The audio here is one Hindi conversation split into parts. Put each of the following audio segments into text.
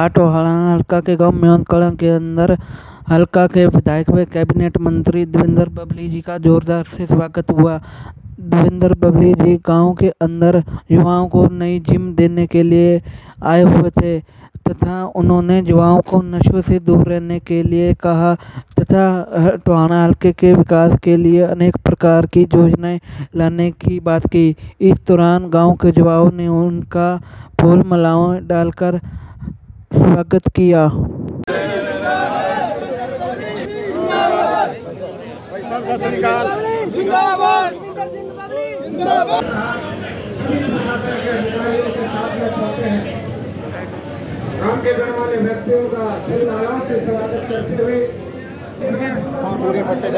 टोहाना हल्का के गांव मेहनत के अंदर हल्का के विधायक व कैबिनेट मंत्री देवेंद्र बबली जी का जोरदार से स्वागत हुआ। देवेंद्र बबली जी गांव के अंदर युवाओं को नई जिम देने के लिए आए हुए थे तथा उन्होंने युवाओं को नशों से दूर रहने के लिए कहा तथा टोहाना हल्के के विकास के लिए अनेक प्रकार की योजनाएं लाने की बात की। इस दौरान गांव के युवाओं ने उनका फूल मालाएं डालकर स्वागत किया। गांव के गणमान्य व्यक्तियों का फूल मालाओं से स्वागत करते हुए पूरे फट्टे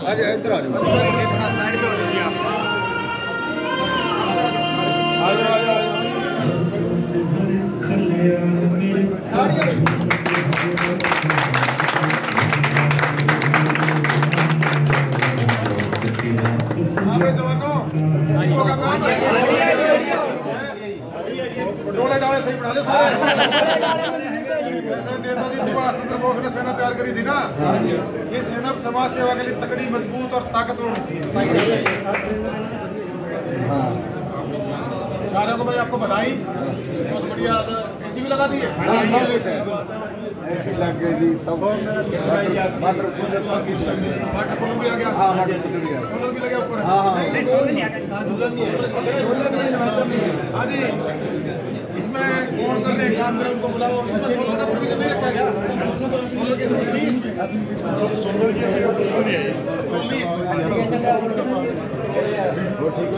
आज इधर आ जाओ। सही पढ़ा लो नेताजी सुभाष चंद्र बोस ने सेना तैयार करी थी ना, ये सेना समाज सेवा के लिए तकड़ी, मजबूत और ताकतवर होनी चाहिए। सारों को भाई आपको बधाई, बहुत बढ़िया। ऐसी भी लगा दी है, ऐसी लग गई जी सब। वाटर कूलर भी आ गया, हाँ वाटर कूलर भी आ गया, कूलर भी लगे ऊपर। हाँ जी, इसमें कौन करने काम करे उनको बुलाओ। इसमें सोलर का प्रोविजन नहीं रखा गया, सोलर की जरूरत नहीं इसमें, सब सोलर की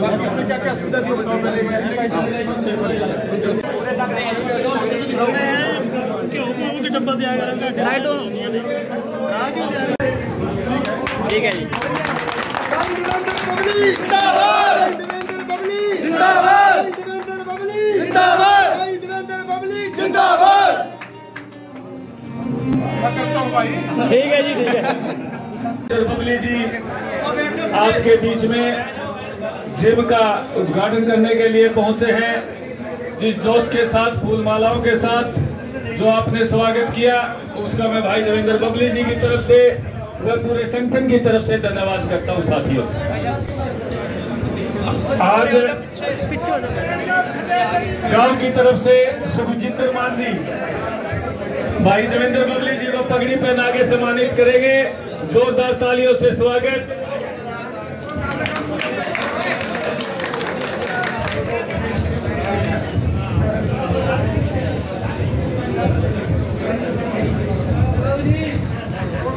बाकी इसमें क्या क्या सुविधा दी बताओ पहले। ठीक है जी। ठीक है जी, ठीक है। बबली जी आपके बीच में जिम का उद्घाटन करने के लिए पहुंचे हैं। जिस जोश के साथ, फूल मालाओं के साथ जो आपने स्वागत किया, उसका मैं भाई देवेंद्र बबली जी की तरफ से व पूरे संगठन की तरफ से धन्यवाद करता हूं। साथियों, आज गांव की तरफ से सुखजिंदर मान जी भाई देवेंद्र बबली जी को पगड़ी पहना के सम्मानित करेंगे। जोरदार तालियों से स्वागत।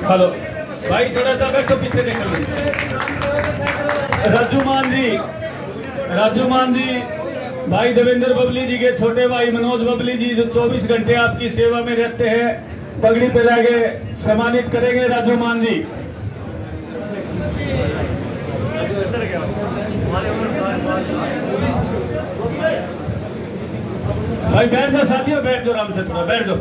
हेलो भाई, थोड़ा सा बैठो, पीछे निकल। राजू मान जी भाई देवेंद्र बबली जी के छोटे भाई मनोज बबली जी जो 24 घंटे आपकी सेवा में रहते हैं, पगड़ी पहना के सम्मानित करेंगे राजू मान जी। भाई बैठ जाओ साथियों, बैठ जाओ, आराम से थोड़ा बैठ जाओ।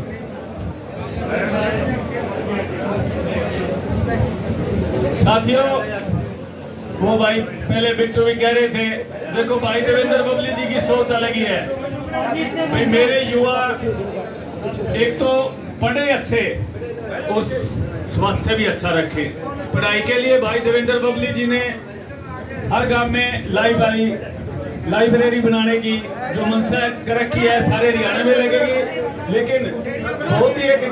साथियों, वो भाई पहले बिट्टू भी कह रहे थे, देखो भाई देवेंद्र बबली जी की सोच अलग ही है। भाई मेरे युवा एक तो पढ़े अच्छे और स्वास्थ्य भी अच्छा रखे। पढ़ाई के लिए भाई देवेंद्र बबली जी ने हर गांव में लाइब्रेरी बनाने की जो मंशा कर रखी है, सारे हरियाणा में लगेगी। लेकिन बहुत ही एक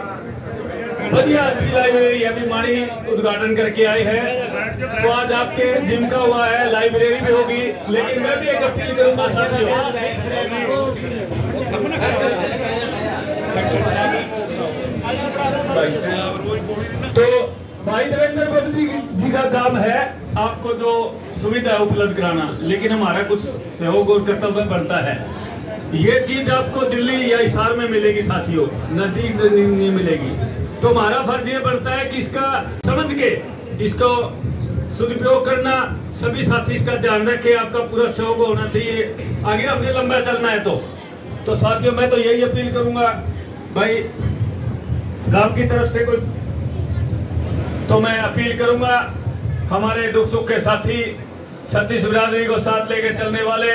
बढ़िया अच्छी लाइब्रेरी अभी मानी उद्घाटन करके आई है। तो आज आपके जिम का हुआ है, लाइब्रेरी भी होगी। लेकिन मैं भी एक अपील करूंगा साथियों, तो भाई देवेंद्र बबली जी का काम है आपको जो सुविधा उपलब्ध कराना, लेकिन हमारा कुछ सहयोग और कर्तव्य बढ़ता है। ये चीज आपको दिल्ली या हिसार में मिलेगी साथियों, नजदीक नहीं मिलेगी। तो हमारा फर्ज ये बढ़ता है कि इसका समझ के इसको सदुपयोग करना। सभी साथी इसका ध्यान रखें, आपका पूरा सहयोग होना चाहिए, आगे हमने लंबा चलना है। तो साथियों, मैं तो यही अपील करूंगा भाई, गांव की तरफ से कोई तो मैं अपील करूंगा, हमारे दुख सुख के साथी, छत्तीस बिरादरी को साथ लेके चलने वाले,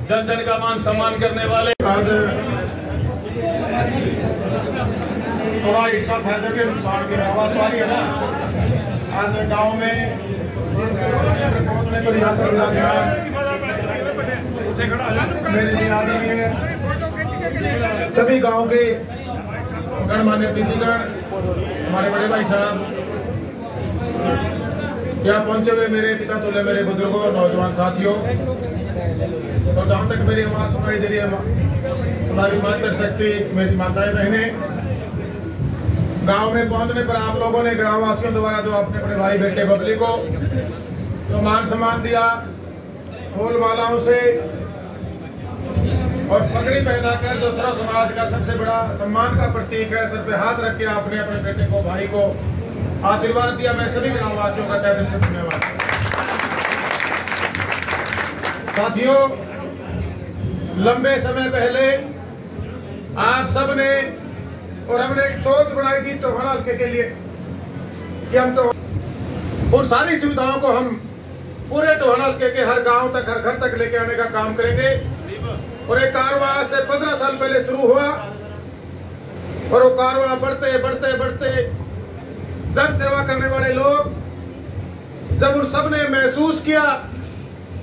जन जन का मान सम्मान करने वाले। आज थोड़ा इनका फायदे के नुकसान की आवाज आ रही है ना। आज गांव में पहुंचने पर यात्रा मेरे लिए आदरणीय सभी गांव के गणमान्य अतिथिगण, हमारे बड़े भाई साहब, यहाँ पहुंचे हुए मेरे पिता तुल्य, मेरे बुजुर्गों, नौजवान साथियों, और जहां तक मेरी आवाज सुनाई दे रही है, हमारी मातृशक्ति, मेरी माताएं बहनें, गांव में पहुंचने पर आप लोगों ने ग्रामवासियों द्वारा जो अपने अपने भाई बेटे बबली को जो मान सम्मान दिया, फूल मालाओं से और पगड़ी पहनाकर, जो सर्व समाज का सबसे बड़ा सम्मान का प्रतीक है, सर पे हाथ रख के आपने अपने बेटे को, भाई को आशीर्वाद दिया। मैं सभी ग्रामवासियों का तहे दिल से धन्यवाद। साथियों, लंबे समय पहले आप सब ने और हमने एक सोच बनाई थी टोहाना हल्के के लिए कि हम उन सारी सुविधाओं को हम पूरे टोहाना हल्के के हर गांव तक, हर घर तक लेके आने का काम करेंगे। और एक कारवां आज से 15 साल पहले शुरू हुआ और वो कारवां बढ़ते बढ़ते बढ़ते जन सेवा करने वाले लोग, जब उन सब ने महसूस किया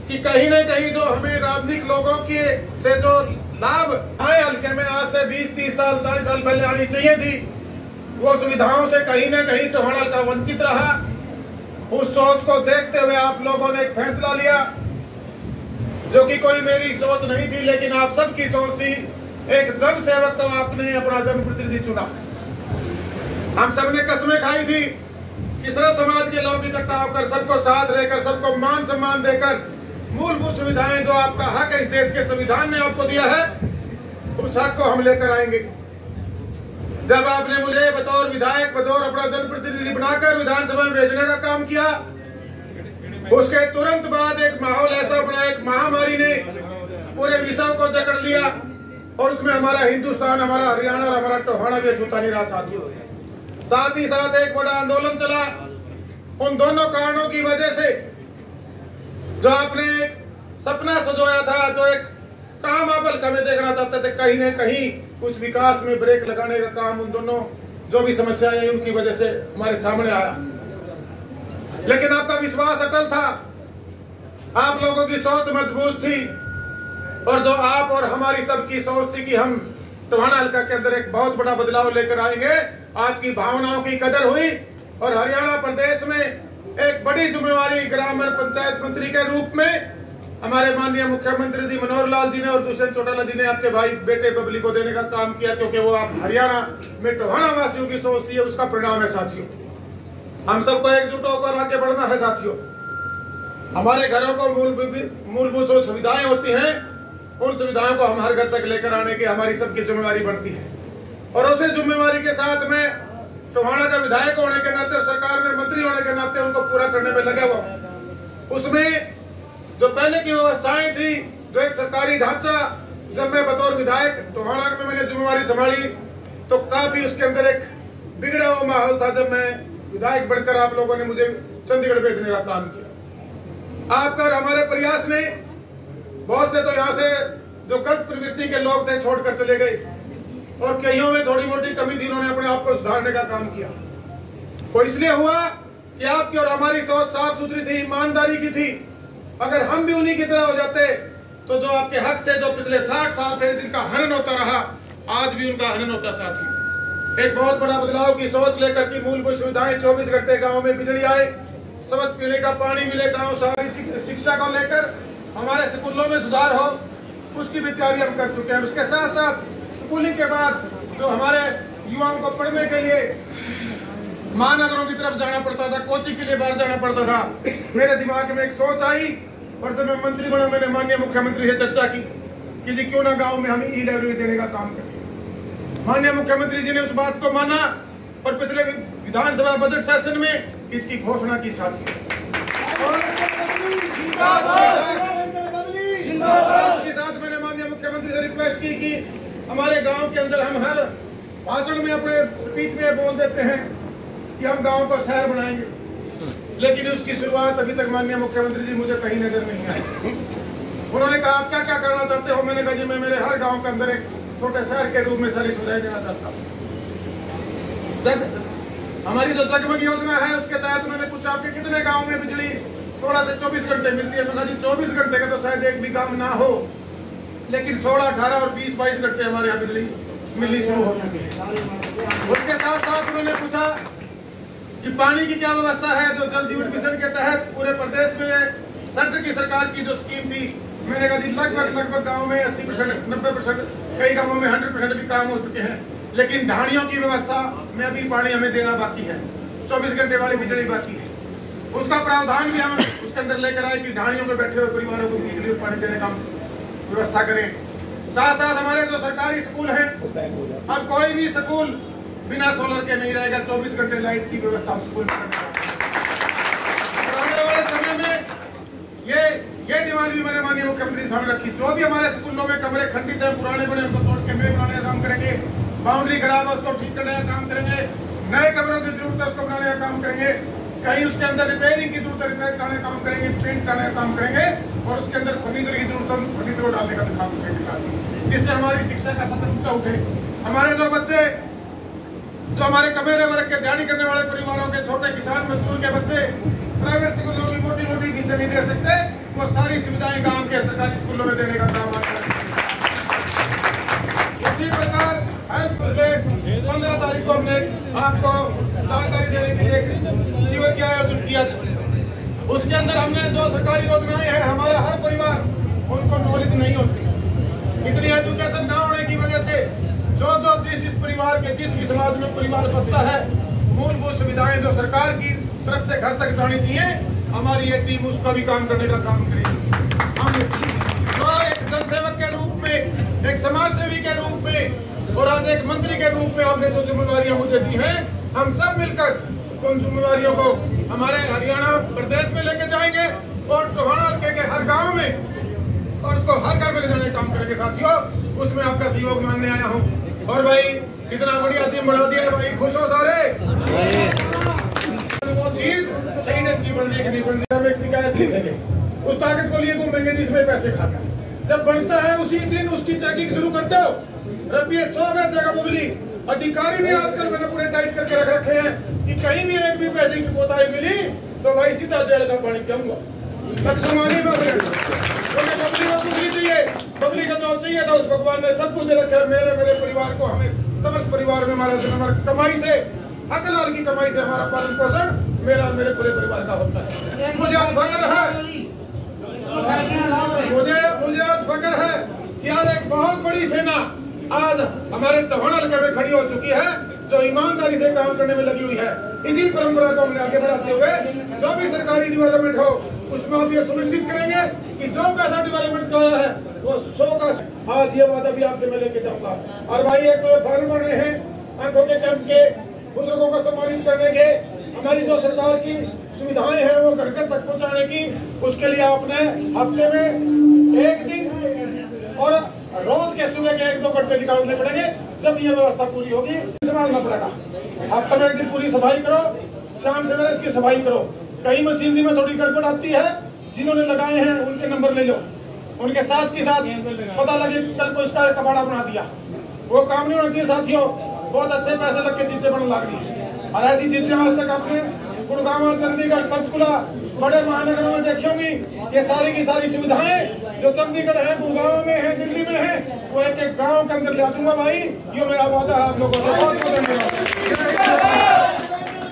कि कहीं न कहीं जो हमें राजनीतिक लोगों के से जो लाभ आए हल्के में आज से 20, 30 साल, 40 साल पहले आनी चाहिए थी, वो सुविधाओं से कहीं न कहीं टोहाना हल्का वंचित रहा। उस सोच को देखते हुए आप लोगों ने एक फैसला लिया, जो कि कोई मेरी सोच नहीं थी, लेकिन आप सबकी सोच थी। एक जन सेवक को आपने अपना जनप्रतिनिधि चुना। हम सबने कसमें खाई थी कि सर्व समाज के लोग इकट्ठा होकर, सबको साथ लेकर, सबको मान सम्मान देकर, मूलभूत सुविधाएं जो आपका हक है इस देश के संविधान ने आपको दिया है, उस हक को हम लेकर आएंगे। जब आपने मुझे बतौर विधायक, बतौर अपना जनप्रतिनिधि बनाकर विधानसभा में भेजने का काम किया, उसके तुरंत बाद एक माहौल ऐसा बना, एक महामारी ने पूरे विश्व को जकड़ लिया और उसमें हमारा हिंदुस्तान, हमारा हरियाणा और हमारा टोहाना भी छूता नहीं रहा साथियों। साथ ही साथ एक बड़ा आंदोलन चला। उन दोनों कारणों की वजह से जो आपने एक सपना सजोया था, जो एक काम आप हल्का में देखना चाहते थे, कहीं न कहीं उस विकास में ब्रेक लगाने का काम उन दोनों जो भी समस्याएं हैं उनकी वजह से हमारे सामने आया। लेकिन आपका विश्वास अटल था, आप लोगों की सोच मजबूत थी, और जो आप और हमारी सबकी सोच थी कि हम टोहाना हल्का के अंदर एक बहुत बड़ा बदलाव लेकर आएंगे। आपकी भावनाओं की कदर हुई और हरियाणा प्रदेश में एक बड़ी जिम्मेवारी ग्राम और पंचायत मंत्री के रूप में हमारे माननीय मुख्यमंत्री जी मनोहर लाल जी ने और दुष्यंत चौटाला जी ने आपके भाई बेटे बबली को देने का काम किया, क्योंकि वो आप हरियाणा में टोहाना वासियों की सोच थी, उसका परिणाम है साथियों। हम सबको एकजुट होकर आगे बढ़ना है साथियों। हमारे घरों को मूलभूत जो सुविधाएं होती हैं, उन सुविधाओं को हम हर घर तक लेकर आने की हमारी सबकी जिम्मेवारी बनती है। और उसी जिम्मेवारी के साथ मैं टोहाना का विधायक होने के नाते और सरकार में मंत्री होने के नाते उनको पूरा करने में लगा हुआ। उसमें जो पहले की व्यवस्थाएं थी, जो एक सरकारी ढांचा, जब मैं बतौर विधायक टोहाना में मैंने जिम्मेवारी संभाली तो काफी उसके अंदर एक बिगड़ा हुआ माहौल था। जब मैं विधायक बनकर आप लोगों ने मुझे चंडीगढ़ भेजने का काम किया, आपका और हमारे प्रयास ने बहुत से तो यहाँ से जो गलत प्रवृत्ति के लोग थे छोड़कर चले गए, और कईयों में थोड़ी मोटी कमी थी, उन्होंने अपने आप को सुधारने का काम किया। वो इसलिए हुआ कि आपकी और हमारी सोच साफ सुथरी थी, ईमानदारी की थी। अगर हम भी उन्हीं की तरह हो जाते तो जो आपके हक थे, जो पिछले 60 साल थे जिनका हनन होता रहा, आज भी उनका हनन होता साथी। एक बहुत बड़ा बदलाव की सोच लेकर की मूलभूत सुविधाएं 24 घंटे गाँव में बिजली आए, स्वच्छ पीने का पानी मिले, गाँव सारी शिक्षा को लेकर हमारे स्कूलों में सुधार हो, उसकी भी तैयारी हम कर चुके हैं। उसके साथ साथ स्कूलिंग के बाद जो हमारे युवाओं को पढ़ने के लिए महानगरों की तरफ जाना पड़ता था, कोचिंग के लिए बाहर जाना पड़ता था, मेरे दिमाग में एक सोच आई और जब मैं मंत्री बना, मैंने माननीय मुख्यमंत्री से चर्चा की कि जी क्यों ना गांव में हम ई-लाइब्रेरी देने का काम करें। माननीय मुख्यमंत्री जी ने उस बात को माना और पिछले विधानसभा बजट सेशन में इसकी घोषणा की साथी। के साथ मैंने माननीय मुख्यमंत्री से रिक्वेस्ट की कि हमारे गांव के अंदर हम हर भाषण में अपने स्पीच में बोल देते हैं कि हम गांव को शहर बनाएंगे, लेकिन उसकी शुरुआत अभी तक माननीय मुख्यमंत्री जी मुझे कहीं नजर नहीं आई। उन्होंने कहा आप क्या क्या करना चाहते हो? मैंने कहा जी मैं मेरे हर गांव के अंदर एक छोटे शहर के रूप में सारी सुविधाएं देना चाहता हूँ। हमारी जो जगमग योजना है उसके तहत उन्होंने पूछा आपके कितने गाँव में बिजली 16 से 24 घंटे मिलती है? मैंने कहा जी 24 घंटे का तो शायद एक भी काम ना हो, लेकिन 16, 18 और 20, 22 घंटे हमारे यहाँ बिजली मिलनी शुरू हो चुकी है। उसके साथ साथ उन्होंने पूछा कि पानी की क्या व्यवस्था है? जो जल जीवन मिशन के तहत पूरे प्रदेश में सेंटर की सरकार की जो स्कीम थी, मैंने कहा जी लगभग गाँव में 80%, 90%, कई गाँवों में 100% भी काम हो चुके हैं, लेकिन ढाणियों की व्यवस्था में अभी पानी हमें देना बाकी है। 24 घंटे वाली बिजली बाकी है। उसका प्रावधान भी हम उसके अंदर लेकर आए कि ढाणियों में बैठे हुए परिवारों को बिजली और पानी देने का व्यवस्था करें। साथ साथ हमारे जो सरकारी स्कूल हैं, अब कोई भी स्कूल बिना सोलर के नहीं रहेगा। 24 घंटे लाइट की व्यवस्था स्कूल में आने वाले समय में ये डिमांड भी मैंने माननीय मुख्यमंत्री सामने रखी। जो भी हमारे स्कूलों में कमरे खंडित है, पुराने बने, उनको तोड़ के नए बनाने का काम करेंगे। बाउंड्री खराब है उसको ठीक करने का काम करेंगे। नए कमरों की जरूरत है उसको बनाने का काम करेंगे। कहीं उसके अंदर रिपेयरिंग की जरूरत है, रिपेयर कराने का काम करेंगे। पेंट कराने का काम करेंगे और उसके अंदर फर्नीचर की जरूरत है, फर्नीचर डालने का काम करेंगे साथ ही, जिससे हमारी शिक्षा का सतत ऊंचा उठे। हमारे जो बच्चे जो हमारे कमेरे वर्ग के दिहाड़ी करने वाले परिवारों के, छोटे किसान मजदूर के बच्चे प्राइवेट स्कूलों की मोटी फीसें नहीं दे सकते, वो सारी सुविधाएं गांव के सरकारी स्कूलों में देने का काम आता है। इसी प्रकार 15 तारीख को हमने आपको जानकारी देने के लिए शिविर का आयोजन किया था। उसके अंदर हमने जो सरकारी योजनाएं हैं, हमारा हर परिवार उनको नॉलेज नहीं होती। इतनी एजुकेशन न होने की वजह से जो जिस परिवार के जिस भी समाज में परिवार बसता है, मूलभूत सुविधाएं जो सरकार की तरफ से घर तक जानी चाहिए, हमारी ये टीम उसका भी काम करने का काम करेगी। हम जो एक जनसेवक के रूप में, एक समाज सेवी के रूप में और आज एक मंत्री के रूप में आपने जो जिम्मेवारियां मुझे दी हैं, हम सब मिलकर उन जिम्मेवारियों को हमारे हरियाणा प्रदेश में लेके जाएंगे और टोहाना के हर गांव में और उसको हर घर में ले जाने का काम करेंगे। साथियों, उसमें आपका सहयोग मांगने आया हूँ। और भाई इतना बढ़िया टीम बढ़ा दिया है भाई, खुश हो सारे? वो चीज सही नहीं बन रही है कि नहीं बन रही, हम एक शिकायत लिखेंगे, उस कागज को लिए घूमेंगे जिसमें पैसे खाता है। जब बनता है उसी दिन उसकी चेकिंग शुरू कर दो। रुपये 100 जगह बबली अधिकारी भी आजकल मैंने पूरे टाइट करके रख रखे हैं कि कहीं भी एक भी पैसे की कोताही मिली तो भाई सीधा जेल का पानी पियूंगा। लक्ष्मणी बबली को कुछ नहीं चाहिए, बबली का जो चाहिए था उस भगवान ने सब कुछ दे रखा है। मेरे परिवार को, हमें समस्त परिवार में हमारा कमाई से, हकलाल की कमाई से हमारा पालन पोषण मेरा और मेरे पूरे परिवार का होता है। मुझे आज फख्र है कि आज एक बहुत बड़ी सेना आज हमारे टोहाना हल्के में खड़ी हो चुकी है, जो ईमानदारी से काम करने में लगी हुई है। इसी परंपरा को हमने आगे बढ़ाते हुए जो भी सरकारी डेवलपमेंट हो उसमें हम ये सुनिश्चित करेंगे कि जो पैसा डेवलपमेंट का आया है वो 100 का। आज ये वादा भी आपसे मैं लेके जाऊंगा। और भाई एक तो फॉर्म बने हैं आंखों के कैंप के, बुजुर्गों को सम्मानित करने के, हमारी जो सरकार की सुविधाएं हैं वो घर घर तक पहुंचाने की, उसके लिए आपने हफ्ते में एक दिन और रोज के सुबह के 1-2 घंटे निकालने पड़ेंगे। जब ये व्यवस्था पूरी होगी संभालना पड़ेगा। हफ्ते में एक दिन पूरी सफाई करो, शाम से मेरे इसकी सफाई करो। कहीं मशीनरी में थोड़ी गड़बड़ आती है, जिन्होंने लगाए हैं उनके नंबर ले लो, उनके साथ के साथ पता लगे कल को इसका कबाड़ा बना दिया, वो काम नहीं होना चाहिए। साथियों, बहुत अच्छे पैसे लग के चीजें बनने लग रही है और ऐसी चीजें आज तक आपने गुड़गांव, चंडीगढ़, पंचकुला बड़े महानगरों में देखी होंगी। ये सारी की सारी सुविधाएं जो चंडीगढ़ है, गुड़गांव में है, दिल्ली में है, वो एक एक गांव के अंदर ले दूंगा भाई। ये मेरा वादा है आप लोगों से। बहुत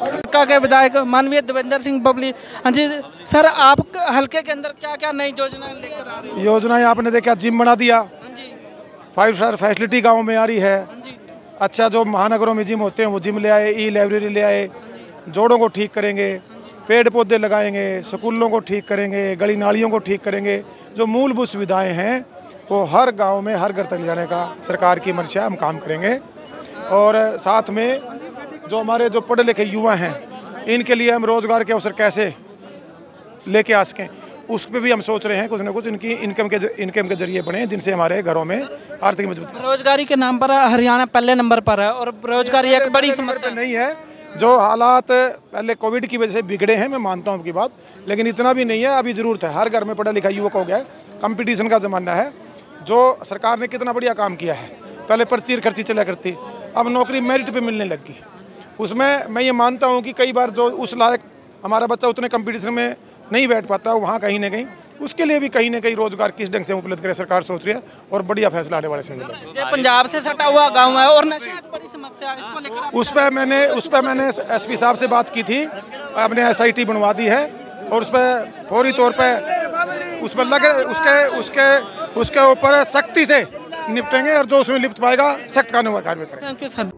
हल्का के विधायक माननीय देवेंद्र सिंह बबली। हाँ जी सर, आप हल्के के अंदर क्या क्या नई योजनाएं लेकर आ रहे हैं? योजनाएं आपने देखा, जिम बना दिया, 5 स्टार फैसिलिटी गाँव में आ रही है। अच्छा, जो महानगरों में जिम होते हैं वो जिम ले आए, ई लाइब्रेरी ले आए, जोड़ों को ठीक करेंगे, पेड़ पौधे लगाएंगे, स्कूलों को ठीक करेंगे, गली नालियों को ठीक करेंगे। जो मूलभूत सुविधाएं हैं वो हर गांव में हर घर तक ले जाने का सरकार की मंशा, हम काम करेंगे। और साथ में जो हमारे जो पढ़े लिखे युवा हैं इनके लिए हम रोजगार के अवसर कैसे लेके आ सकें, उस पर भी हम सोच रहे हैं कुछ ना कुछ इनकी इनकम के जरिए बने जिनसे हमारे घरों में आर्थिक मजबूती। बेरोजगारी के नाम पर हरियाणा पहले नंबर पर है और बेरोजगारी एक बड़ी समस्या नहीं है। जो हालात पहले कोविड की वजह से बिगड़े हैं, मैं मानता हूँ आपकी बात, लेकिन इतना भी नहीं है। अभी ज़रूरत है, हर घर में पढ़ा लिखा युवक हो गया है, कंपटीशन का ज़माना है। जो सरकार ने कितना बढ़िया काम किया है, पहले पर्ची खर्ची चला करती, अब नौकरी मेरिट पे मिलने लग गई। उसमें मैं ये मानता हूँ कि कई बार जो उस लायक हमारा बच्चा उतने कंपटीशन में नहीं बैठ पाता, वहाँ कहीं ना कहीं उसके लिए भी कहीं ना कहीं रोजगार किस ढंग से उपलब्ध करे सरकार सोच रही है और बढ़िया फैसला आने वाले समय में। जो पंजाब से सटा हुआ गांव है और नशे एक बड़ी समस्या है, इसको लेकर उस पर मैंने एसपी साहब से बात की थी, आपने SIT बनवा दी है और उस पर फौरी तौर पर उस पर लगे उसके ऊपर सख्ती से निपटेंगे और जो उसमें लिप्त पाएगा सख्त कानूनी कार्रवाई करेंगे। Thank you sir.